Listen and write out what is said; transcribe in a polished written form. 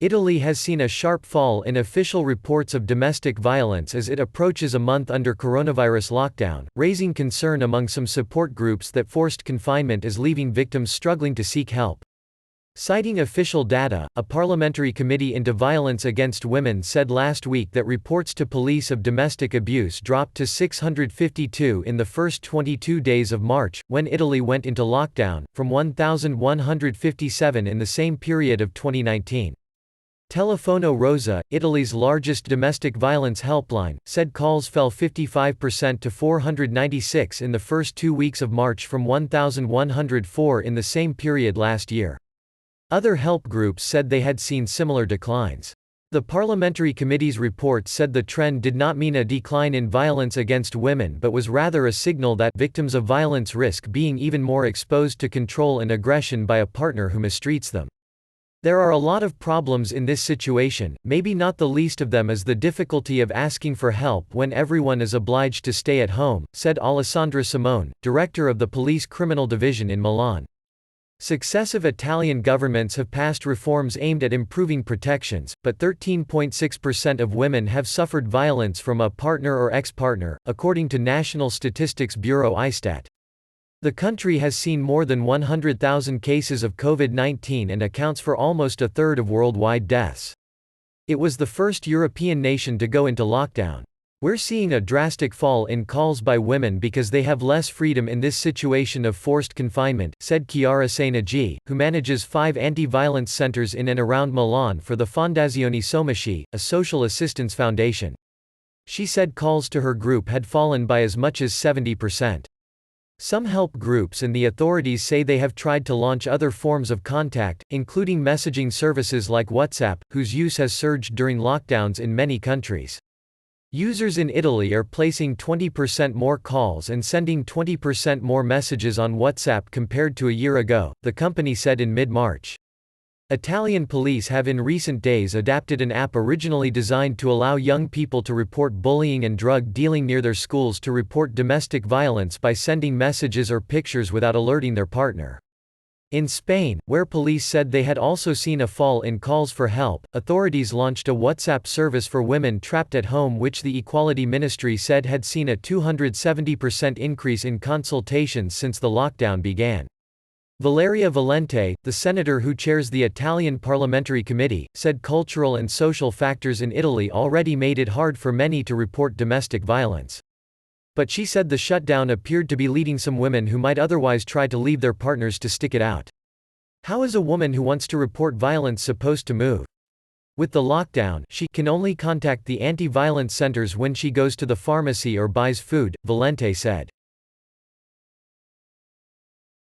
Italy has seen a sharp fall in official reports of domestic violence as it approaches a month under coronavirus lockdown, raising concern among some support groups that forced confinement is leaving victims struggling to seek help. Citing official data, a parliamentary committee into violence against women said last week that reports to police of domestic abuse dropped to 652 in the first 22 days of March, when Italy went into lockdown, from 1,157 in the same period of 2019. Telefono Rosa, Italy's largest domestic violence helpline, said calls fell 55% to 496 in the first 2 weeks of March from 1,104 in the same period last year. Other help groups said they had seen similar declines. The parliamentary committee's report said the trend did not mean a decline in violence against women but was rather a signal that victims of violence risk being even more exposed to control and aggression by a partner who mistreats them. There are a lot of problems in this situation, maybe not the least of them is the difficulty of asking for help when everyone is obliged to stay at home, said Alessandra Simone, director of the police criminal division in Milan. Successive Italian governments have passed reforms aimed at improving protections, but 13.6% of women have suffered violence from a partner or ex-partner, according to National Statistics Bureau ISTAT. The country has seen more than 100,000 cases of COVID-19 and accounts for almost a third of worldwide deaths. It was the first European nation to go into lockdown. We're seeing a drastic fall in calls by women because they have less freedom in this situation of forced confinement, said Chiara Sainagi, who manages 5 anti-violence centers in and around Milan for the Fondazione Somasci, a social assistance foundation. She said calls to her group had fallen by as much as 70%. Some help groups and the authorities say they have tried to launch other forms of contact, including messaging services like WhatsApp, whose use has surged during lockdowns in many countries. Users in Italy are placing 20% more calls and sending 20% more messages on WhatsApp compared to a year ago, the company said in mid-March. Italian police have in recent days adapted an app originally designed to allow young people to report bullying and drug dealing near their schools to report domestic violence by sending messages or pictures without alerting their partner. In Spain, where police said they had also seen a fall in calls for help, authorities launched a WhatsApp service for women trapped at home which the Equality Ministry said had seen a 270% increase in consultations since the lockdown began. Valeria Valente, the senator who chairs the Italian Parliamentary Committee, said cultural and social factors in Italy already made it hard for many to report domestic violence. But she said the shutdown appeared to be leading some women who might otherwise try to leave their partners to stick it out. How is a woman who wants to report violence supposed to move? With the lockdown, she can only contact the anti-violence centers when she goes to the pharmacy or buys food, Valente said.